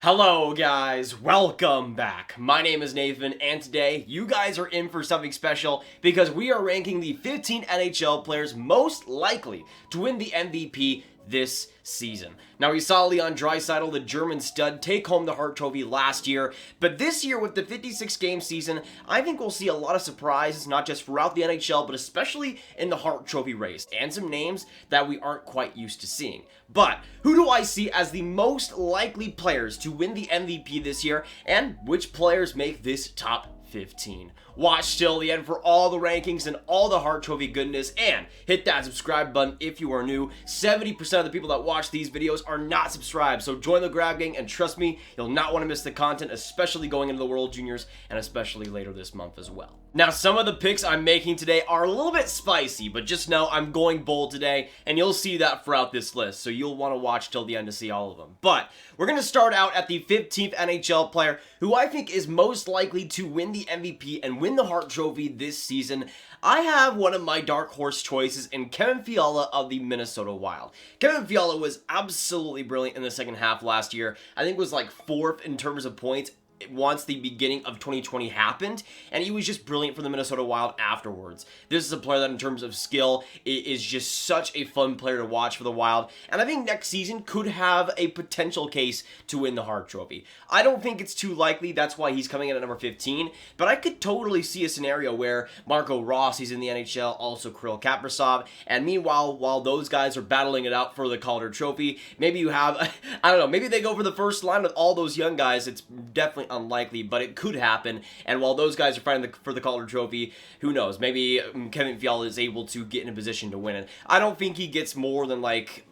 Hello guys, welcome back. My name is Nathan and today you guys are in for something special because we are ranking the 15 NHL players most likely to win the MVP this season. Now we saw Leon Draisaitl, the German stud, take home the Hart Trophy last year, but this year with the 56 game season, I think we'll see a lot of surprises, not just throughout the NHL, but especially in the Hart Trophy race, and some names that we aren't quite used to seeing. But who do I see as the most likely players to win the MVP this year, and which players make this top 15? Watch till the end for all the rankings and all the Hart Trophy goodness, and hit that subscribe button if you are new. 70% of the people that watch these videos are not subscribed, so join the Grab Gang, and trust me, you'll not want to miss the content, especially going into the World Juniors, and especially later this month as well. Now, some of the picks I'm making today are a little bit spicy, but just know I'm going bold today, and you'll see that throughout this list, so you'll want to watch till the end to see all of them. But we're going to start out at the 15th NHL player, who I think is most likely to win the MVP and win the Hart Trophy this season. I have one of my dark horse choices in Kevin Fiala of the Minnesota Wild. Kevin Fiala was absolutely brilliant in the second half last year. I think it was like 4th in terms of points once the beginning of 2020 happened, and he was just brilliant for the Minnesota Wild afterwards. This is a player that in terms of skill is just such a fun player to watch for the Wild, and I think next season could have a potential case to win the Hart Trophy. I don't think it's too likely, that's why he's coming in at number 15, but I could totally see a scenario where Marco Rossi's in the NHL, also Kirill Kaprizov, and meanwhile, while those guys are battling it out for the Calder Trophy, maybe you have, I don't know, maybe they go for the first line with all those young guys. It's definitely unlikely, but it could happen, and while those guys are fighting for the Calder Trophy, who knows, maybe Kevin Fiala is able to get in a position to win it. I don't think he gets more than like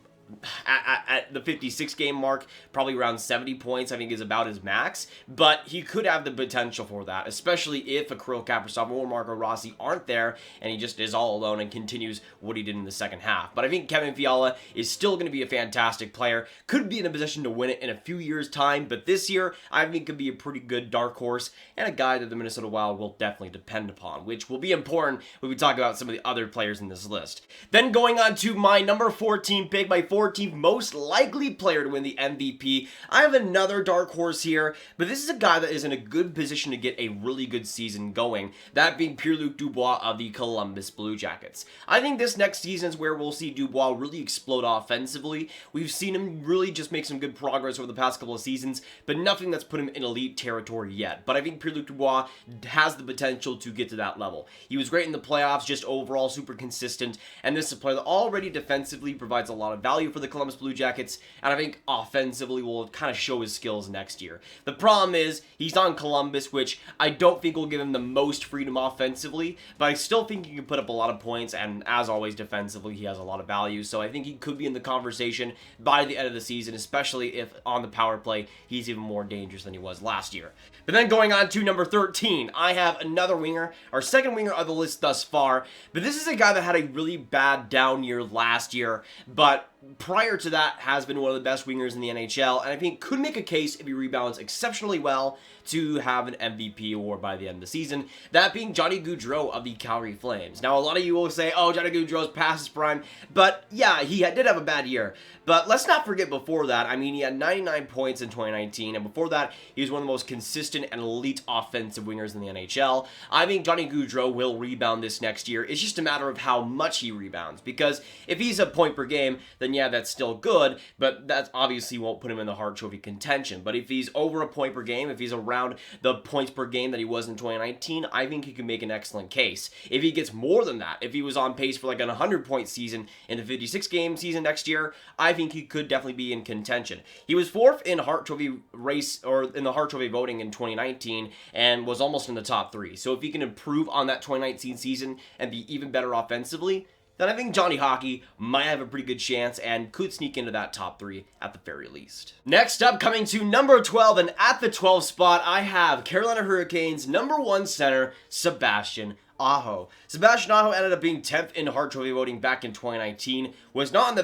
at the 56 game mark, probably around 70 points, I think is about his max, but he could have the potential for that, especially if a Kirill Kaprizov or Marco Rossi aren't there, and he just is all alone and continues what he did in the second half. But I think Kevin Fiala is still going to be a fantastic player, could be in a position to win it in a few years' time, but this year, I think could be a pretty good dark horse, and a guy that the Minnesota Wild will definitely depend upon, which will be important when we talk about some of the other players in this list. Then going on to my number 14 pick, my 14th most likely player to win the MVP. I have another dark horse here, but this is a guy that is in a good position to get a really good season going, that being Pierre-Luc Dubois of the Columbus Blue Jackets. I think this next season is where we'll see Dubois really explode offensively. We've seen him really just make some good progress over the past couple of seasons, but nothing that's put him in elite territory yet. But I think Pierre-Luc Dubois has the potential to get to that level. He was great in the playoffs, just overall super consistent, and this is a player that already defensively provides a lot of value for the Columbus Blue Jackets, and I think offensively will kind of show his skills next year. The problem is, he's on Columbus, which I don't think will give him the most freedom offensively, but I still think he can put up a lot of points, and as always, defensively, he has a lot of value, so I think he could be in the conversation by the end of the season, especially if on the power play, he's even more dangerous than he was last year. But then going on to number 13, I have another winger, our second winger of the list thus far, but this is a guy that had a really bad down year last year, but prior to that has been one of the best wingers in the NHL, and I think could make a case if he rebounds exceptionally well to have an MVP award by the end of the season, that being Johnny Gaudreau of the Calgary Flames. Now, a lot of you will say, oh, Johnny Gaudreau's past his prime, but yeah, he did have a bad year. But let's not forget before that, I mean, he had 99 points in 2019, and before that, he was one of the most consistent and elite offensive wingers in the NHL. I think Johnny Gaudreau will rebound this next year. It's just a matter of how much he rebounds, because if he's a point per game, then yeah, that's still good, but that obviously won't put him in the Hart Trophy contention. But if he's over a point per game, if he's around the points per game that he was in 2019, I think he can make an excellent case. If he gets more than that, if he was on pace for like an 100-point season in the 56-game season next year, I think he could definitely be in contention. He was 4th in Hart Trophy race, or in the Hart Trophy voting in 2019, and was almost in the top 3. So if he can improve on that 2019 season and be even better offensively, then I think Johnny Hockey might have a pretty good chance and could sneak into that top 3 at the very least. Next up, coming to number 12, and at the 12th spot, I have Carolina Hurricanes number 1 center, Sebastian Aho. Sebastian Aho ended up being 10th in Hart Trophy voting back in 2019. Was not on the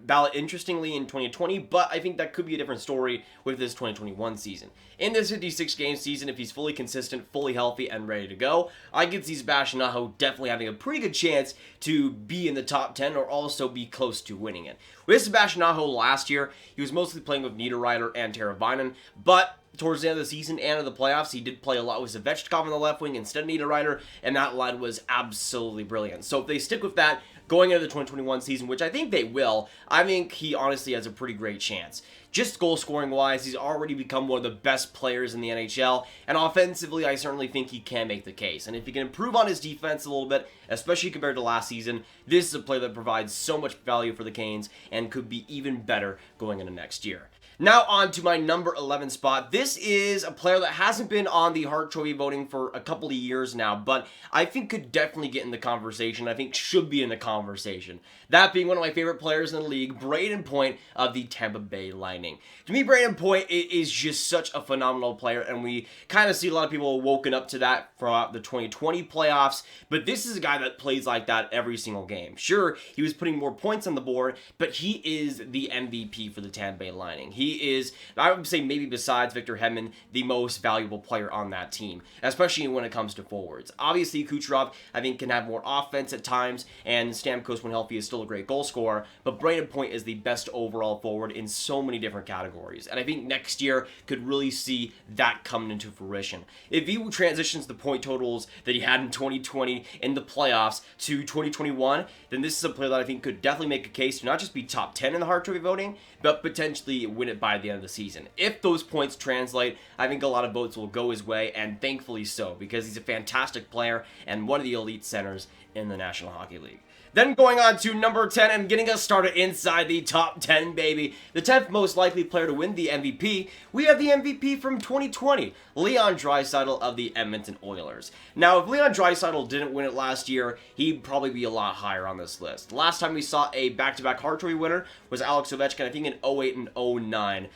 ballot interestingly in 2020, but I think that could be a different story with this 2021 season. In this 56-game season, if he's fully consistent, fully healthy, and ready to go, I could see Sebastian Aho definitely having a pretty good chance to be in the top 10 or also be close to winning it. With Sebastian Aho last year, he was mostly playing with Niederreiter and Teravainen, but towards the end of the season and of the playoffs, he did play a lot with Svechnikov on the left wing instead of Niederreiter, and that line was absolutely brilliant. So if they stick with that going into the 2021 season, which I think they will, I think he honestly has a pretty great chance. Just goal-scoring wise, he's already become one of the best players in the NHL, and offensively, I certainly think he can make the case. And if he can improve on his defense a little bit, especially compared to last season, this is a player that provides so much value for the Canes and could be even better going into next year. Now on to my number 11 spot. This is a player that hasn't been on the Hart Trophy voting for a couple of years now, but I think could definitely get in the conversation. I think should be in the conversation. That being one of my favorite players in the league, Brayden Point of the Tampa Bay Lightning. To me, Brayden Point is just such a phenomenal player, and we kind of see a lot of people woken up to that throughout the 2020 playoffs, but this is a guy that plays like that every single game. Sure, he was putting more points on the board, but he is the MVP for the Tampa Bay Lightning. He is, I would say maybe besides Victor Hedman, the most valuable player on that team, especially when it comes to forwards. Obviously, Kucherov, I think, can have more offense at times, and Stamkos, when healthy, is still a great goal scorer, but Brayden Point is the best overall forward in so many different categories, and I think next year could really see that coming into fruition. If he transitions the point totals that he had in 2020 in the playoffs to 2021, then this is a player that I think could definitely make a case to not just be top 10 in the Hart Trophy voting, but potentially win it by the end of the season. If those points translate, I think a lot of votes will go his way, and thankfully so, because he's a fantastic player and one of the elite centers in the National Hockey League. Then going on to number 10 and getting us started inside the top 10, baby. The 10th most likely player to win the MVP, we have the MVP from 2020, Leon Draisaitl of the Edmonton Oilers. Now, if Leon Draisaitl didn't win it last year, he'd probably be a lot higher on this list. Last time we saw a back-to-back Hart Trophy winner was Alex Ovechkin, I think in 08 and 09.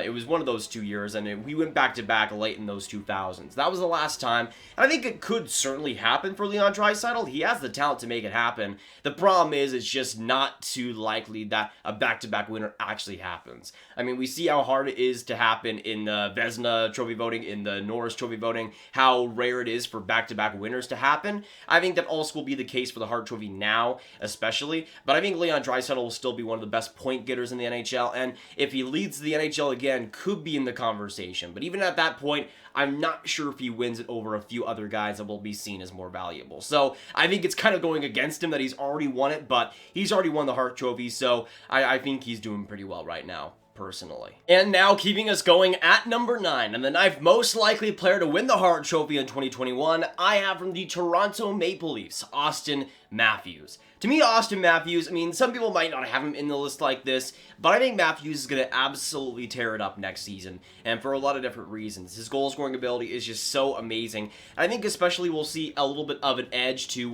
It was one of those 2 years, and we went back-to-back late in those 2000s. That was the last time, and I think it could certainly happen for Leon Draisaitl. He has the talent to make it happen. The problem is, it's just not too likely that a back-to-back winner actually happens. I mean, we see how hard it is to happen in the Vezina Trophy voting, in the Norris Trophy voting, how rare it is for back-to-back winners to happen. I think that also will be the case for the Hart Trophy now, especially, but I think Leon Draisaitl will still be one of the best point getters in the NHL, and if he leads the NHL again, could be in the conversation. But even at that point, I'm not sure if he wins it over a few other guys that will be seen as more valuable. So I think it's kind of going against him that he's already won it, but he's already won the Hart Trophy, so I think he's doing pretty well right now, personally. And now, keeping us going at number 9, and the 9th most likely player to win the Hart Trophy in 2021, I have from the Toronto Maple Leafs, Auston Matthews. To me, Auston Matthews, I mean, some people might not have him in the list like this, but I think Matthews is going to absolutely tear it up next season, and for a lot of different reasons. His goal-scoring ability is just so amazing. I think especially we'll see a little bit of an edge to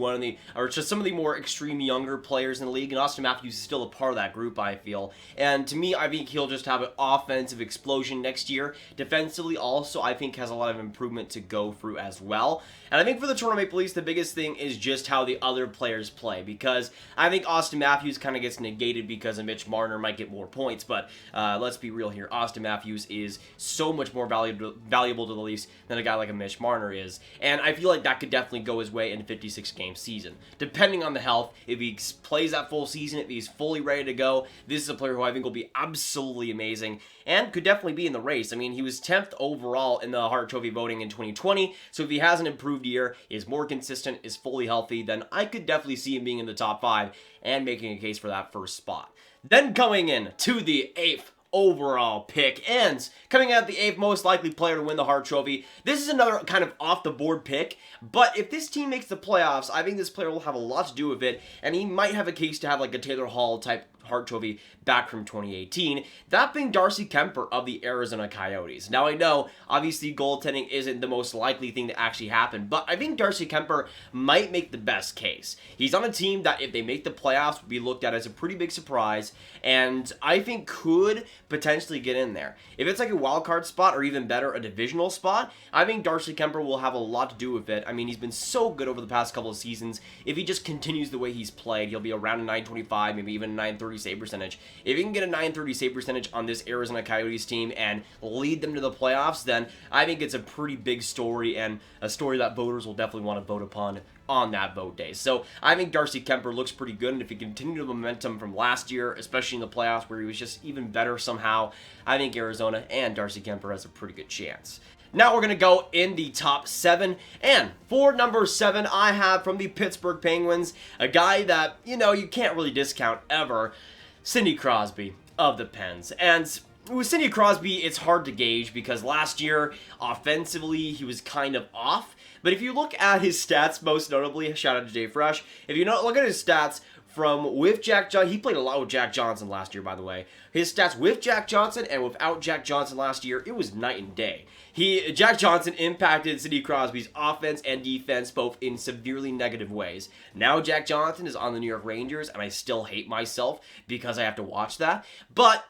some of the more extreme younger players in the league, and Auston Matthews is still a part of that group, I feel. And to me, I think he'll just have an offensive explosion next year. Defensively, also, I think has a lot of improvement to go through as well. And I think for the Toronto Maple Leafs, the biggest thing is just how the other players play, because I think Auston Matthews kind of gets negated because of Mitch Marner might get more points, but let's be real here. Auston Matthews is so much more valuable to the Leafs than a guy like a Mitch Marner is, and I feel like that could definitely go his way in a 56-game season. Depending on the health, if he plays that full season, if he's fully ready to go, this is a player who I think will be absolutely amazing and could definitely be in the race. I mean, he was 10th overall in the Hart Trophy voting in 2020, so if he has an improved year, is more consistent, is fully healthy, then I could definitely see him being in the top 5 and making a case for that first spot. Then coming in to the 8th overall pick, and coming out the 8th most likely player to win the Hart Trophy. This is another kind of off-the-board pick, but if this team makes the playoffs, I think this player will have a lot to do with it, and he might have a case to have like a Taylor Hall type Hart Trophy back from 2018, that being Darcy Kuemper of the Arizona Coyotes. Now, I know, obviously, goaltending isn't the most likely thing to actually happen, but I think Darcy Kuemper might make the best case. He's on a team that, if they make the playoffs, would be looked at as a pretty big surprise, and I think could potentially get in there. If it's like a wild card spot, or even better, a divisional spot, I think Darcy Kuemper will have a lot to do with it. I mean, he's been so good over the past couple of seasons. If he just continues the way he's played, he'll be around a 925, maybe even a 930 save percentage. If he can get a 930 save percentage on this Arizona Coyotes team and lead them to the playoffs, then I think it's a pretty big story, and a story that voters will definitely want to vote upon on that vote day. So I think Darcy Kuemper looks pretty good, and if he continues the momentum from last year, especially in the playoffs where he was just even better somehow, I think Arizona and Darcy Kuemper has a pretty good chance. Now we're going to go in the top 7, and for number 7, I have from the Pittsburgh Penguins, a guy that, you know, you can't really discount ever, Sidney Crosby of the Pens. And with Sidney Crosby, it's hard to gauge because last year, offensively, he was kind of off. But if you look at his stats, most notably, shout out to Jay Fresh, if you look at his stats from with Jack Johnson, he played a lot with Jack Johnson last year, by the way. His stats with Jack Johnson and without Jack Johnson last year, it was night and day. Jack Johnson impacted Sidney Crosby's offense and defense both in severely negative ways. Now Jack Johnson is on the New York Rangers, and I still hate myself because I have to watch that. But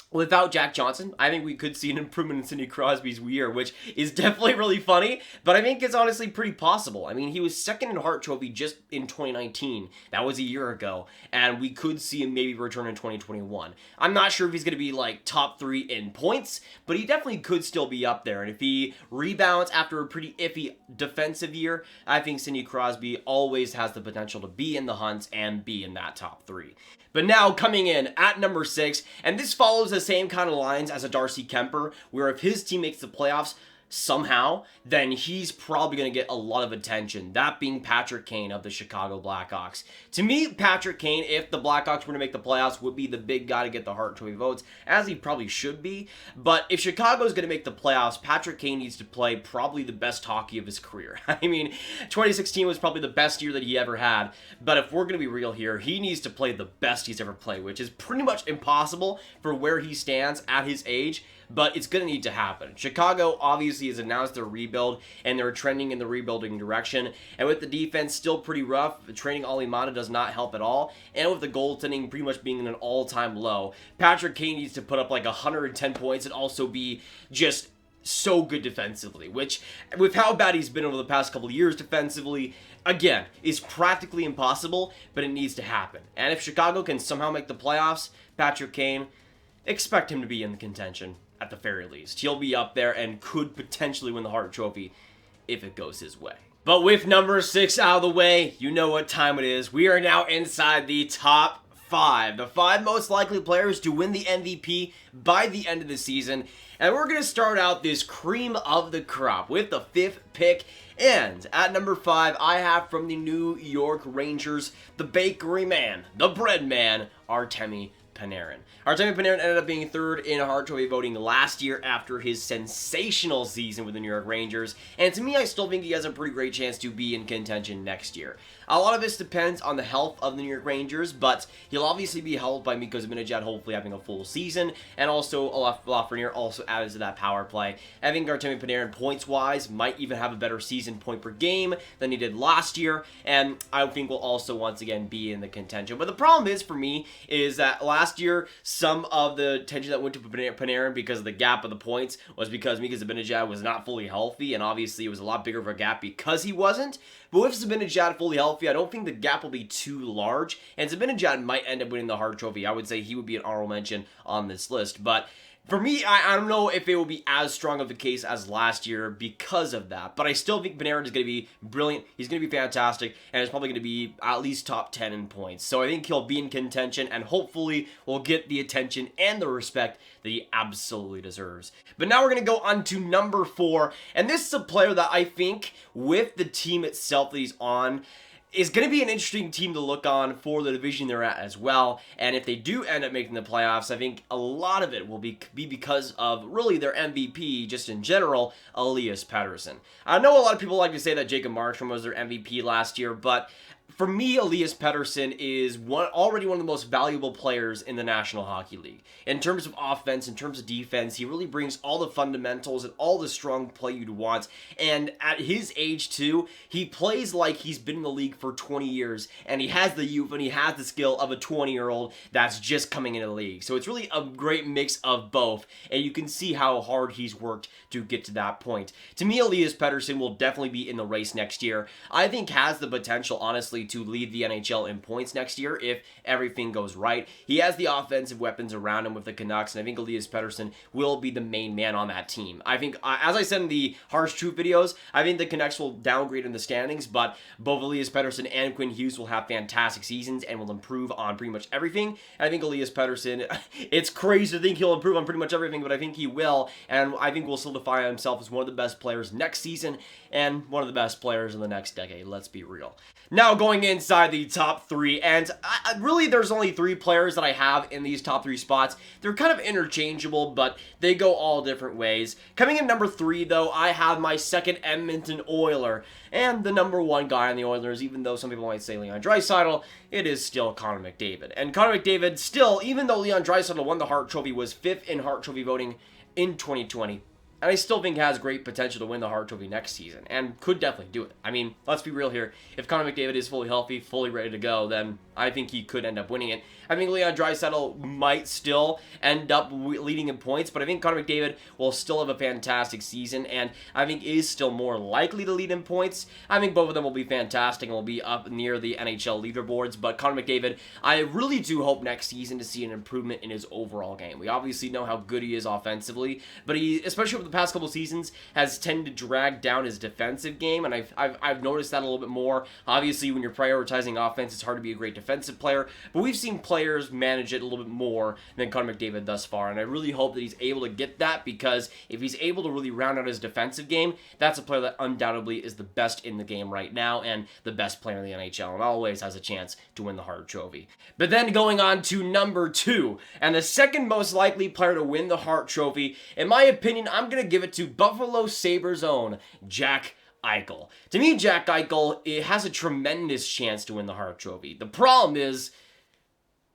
without Jack Johnson, I think we could see an improvement in Sidney Crosby's year, which is definitely really funny, but I think it's honestly pretty possible. I mean, he was second in Hart Trophy just in 2019. That was a year ago, and we could see him maybe return in 2021. I'm not sure if he's going to be like top 3 in points, but he definitely could still be up there, and if he rebounds after a pretty iffy defensive year, I think Sidney Crosby always has the potential to be in the hunt and be in that top 3. But now coming in at number 6, and this follows the same kind of lines as a Darcy Kuemper, where if his team makes the playoffs somehow, then he's probably going to get a lot of attention, that being Patrick Kane of the Chicago Blackhawks. To me, Patrick Kane, if the Blackhawks were to make the playoffs, would be the big guy to get the Hart Trophy votes, as he probably should be. But if Chicago's going to make the playoffs, Patrick Kane needs to play probably the best hockey of his career. I mean, 2016 was probably the best year that he ever had, but if we're going to be real here, he needs to play the best he's ever played, which is pretty much impossible for where he stands at his age, but it's going to need to happen. Chicago obviously has announced their rebuild, and they're trending in the rebuilding direction, and with the defense still pretty rough, trading Alimata does not help at all, and with the goaltending pretty much being in an all-time low, Patrick Kane needs to put up like 110 points and also be just so good defensively, which, with how bad he's been over the past couple of years defensively, again, is practically impossible, but it needs to happen. And if Chicago can somehow make the playoffs, Patrick Kane, expect him to be in the contention. At the very least, he'll be up there and could potentially win the Hart Trophy if it goes his way. But with number 6 out of the way, you know what time it is. We are now inside the top 5. The 5 most likely players to win the MVP by the end of the season. And we're going to start out this cream of the crop with the 5th pick. And at number 5, I have from the New York Rangers, the bakery man, the bread man, Artemi Panarin. Artemi Panarin ended up being 3rd in Hart Trophy voting last year after his sensational season with the New York Rangers, and to me, I still think he has a pretty great chance to be in contention next year. A lot of this depends on the health of the New York Rangers, but he'll obviously be helped by Miko Zibanejad hopefully having a full season, and also Lafreniere also added to that power play. I think Artemi Panarin, points-wise, might even have a better season point per game than he did last year, and I think will also once again be in the contention. But the problem is, for me, is that last year, some of the attention that went to Panarin because of the gap of the points was because Mika Zibanejad was not fully healthy, and obviously it was a lot bigger of a gap because he wasn't. But with Zibanejad fully healthy, I don't think the gap will be too large, and Zibanejad might end up winning the Hart Trophy. I would say he would be an honorable mention on this list, but for me, I don't know if it will be as strong of a case as last year because of that, but I still think Panarin is going to be brilliant, he's going to be fantastic, and it's probably going to be at least top 10 in points. So I think he'll be in contention, and hopefully will get the attention and the respect that he absolutely deserves. But now we're going to go on to number 4, and this is a player that I think, with the team itself that he's on, is going to be an interesting team to look on for the division they're at as well. And if they do end up making the playoffs, I think a lot of it will be because of really their MVP, just in general, Elias Pettersson. I know a lot of people like to say that Jacob Markstrom was their MVP last year, but for me, Elias Pettersson is already one of the most valuable players in the National Hockey League. In terms of offense, in terms of defense, he really brings all the fundamentals and all the strong play you'd want. And at his age, too, he plays like he's been in the league for 20 years. And he has the youth and he has the skill of a 20-year-old that's just coming into the league. So it's really a great mix of both. And you can see how hard he's worked to get to that point. To me, Elias Pettersson will definitely be in the race next year. I think has the potential, honestly, to lead the NHL in points next year if everything goes right. He has the offensive weapons around him with the Canucks, and I think Elias Pettersson will be the main man on that team. I think, as I said in the Harsh Truth videos, I think the Canucks will downgrade in the standings, but both Elias Pettersson and Quinn Hughes will have fantastic seasons and will improve on pretty much everything. And I think Elias Pettersson, it's crazy to think he'll improve on pretty much everything, but I think he will, and I think will solidify himself as one of the best players next season and one of the best players in the next decade. Let's be real. Now going inside the top three, and really there's only three players that I have in these top three spots. They're kind of interchangeable, but they go all different ways. Coming in number 3, though, I have my second Edmonton Oiler, and the number 1 guy on the Oilers, even though some people might say Leon Draisaitl, it is still Connor McDavid. And Connor McDavid still, even though Leon Draisaitl won the Hart Trophy, was 5th in Hart Trophy voting in 2020. And I still think has great potential to win the Hart Trophy next season, and could definitely do it. I mean, let's be real here. If Connor McDavid is fully healthy, fully ready to go, then I think he could end up winning it. I think Leon Draisaitl might still end up leading in points, but I think Connor McDavid will still have a fantastic season, and I think is still more likely to lead in points. I think both of them will be fantastic and will be up near the NHL leaderboards, but Connor McDavid, I really do hope next season to see an improvement in his overall game. We obviously know how good he is offensively, but he, especially over the past couple seasons, has tended to drag down his defensive game, and I've noticed that a little bit more. Obviously, when you're prioritizing offense, it's hard to be a great defensive player, but we've seen players manage it a little bit more than Connor McDavid thus far, and I really hope that he's able to get that, because if he's able to really round out his defensive game, that's a player that undoubtedly is the best in the game right now and the best player in the NHL, and always has a chance to win the Hart Trophy. But then going on to number 2, and the second most likely player to win the Hart Trophy, in my opinion, I'm going to give it to Buffalo Sabres' own Jack Eichel. To me, Jack Eichel, it has a tremendous chance to win the Hart Trophy. The problem is,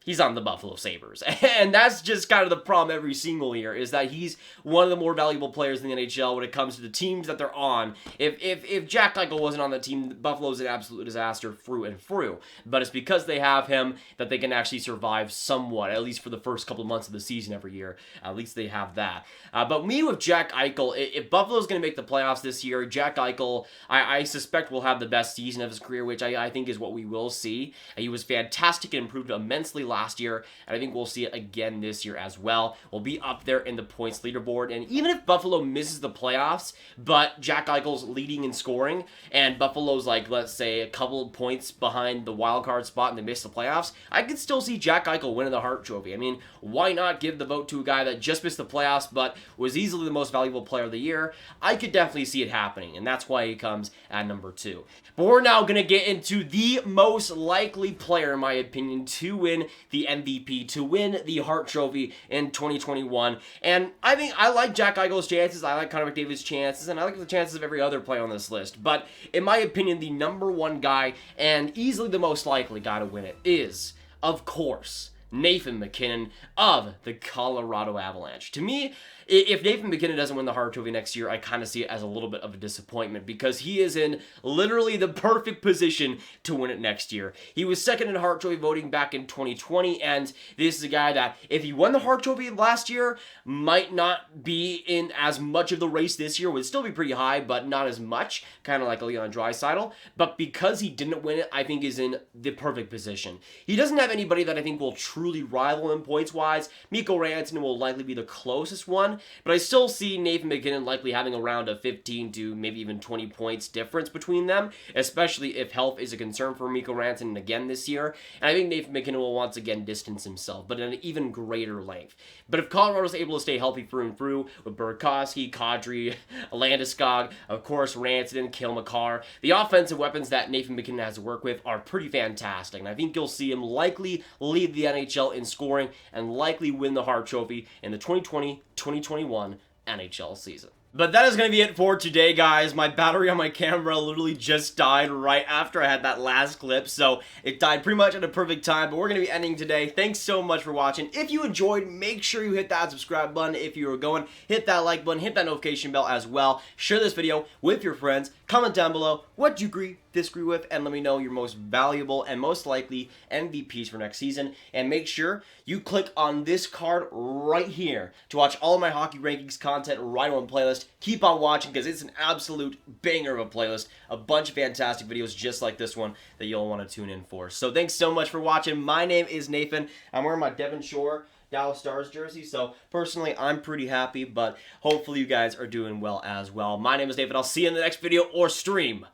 he's on the Buffalo Sabres. And that's just kind of the problem every single year, is that he's one of the more valuable players in the NHL when it comes to the teams that they're on. If Jack Eichel wasn't on the team, Buffalo's an absolute disaster through and through. But it's because they have him that they can actually survive somewhat, at least for the first couple of months of the season every year. At least they have that. But me with Jack Eichel, if Buffalo's going to make the playoffs this year, Jack Eichel, I suspect will have the best season of his career, which I think is what we will see. He was fantastic and improved immensely last year, and I think we'll see it again this year as well. We'll be up there in the points leaderboard, and even if Buffalo misses the playoffs, but Jack Eichel's leading in scoring, and Buffalo's like, let's say, a couple of points behind the wild card spot and they miss the playoffs, I could still see Jack Eichel winning the Hart Trophy. I mean, why not give the vote to a guy that just missed the playoffs, but was easily the most valuable player of the year? I could definitely see it happening, and that's why he comes at number 2. But we're now going to get into the most likely player, in my opinion, to win the MVP, to win the Hart Trophy in 2021. And I think I like Jack Eichel's chances, I like Connor McDavid's chances, and I like the chances of every other player on this list. But in my opinion, the number 1 guy, and easily the most likely guy to win it, is, of course, Nathan MacKinnon of the Colorado Avalanche. To me, if Nathan MacKinnon doesn't win the Hart Trophy next year, I kind of see it as a little bit of a disappointment, because he is in literally the perfect position to win it next year. He was second in Hart Trophy voting back in 2020, and this is a guy that, if he won the Hart Trophy last year, might not be in as much of the race this year. Would still be pretty high, but not as much, kind of like Leon Draisaitl. But because he didn't win it, I think is in the perfect position. He doesn't have anybody that I think will truly rival him points-wise. Mikko Rantanen will likely be the closest one, but I still see Nathan MacKinnon likely having around a 15 to maybe even 20 points difference between them, especially if health is a concern for Mikko Rantanen again this year. And I think Nathan MacKinnon will once again distance himself, but at an even greater length. But if Colorado's able to stay healthy through and through, with Burakovsky, Kadri, Landeskog, of course Rantanen, Cale Makar, the offensive weapons that Nathan MacKinnon has to work with are pretty fantastic. And I think you'll see him likely lead the NHL in scoring and likely win the Hart Trophy in the 2020-2021 NHL season. But that is going to be it for today, guys. My battery on my camera literally just died right after I had that last clip, so it died pretty much at a perfect time, but we're going to be ending today. Thanks so much for watching. If you enjoyed, make sure you hit that subscribe button. If you were going, hit that like button, hit that notification bell as well. Share this video with your friends. Comment down below what you agree, disagree with, and let me know your most valuable and most likely MVPs for next season. And make sure you click on this card right here to watch all of my hockey rankings content right on playlist. Keep on watching because it's an absolute banger of a playlist. A bunch of fantastic videos just like this one that you'll want to tune in for. So thanks so much for watching. My name is Nathan. I'm wearing my Devon Shore Dallas Stars jersey, so personally I'm pretty happy, but hopefully you guys are doing well as well. My name is Nathan. I'll see you in the next video or stream.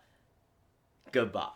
Goodbye.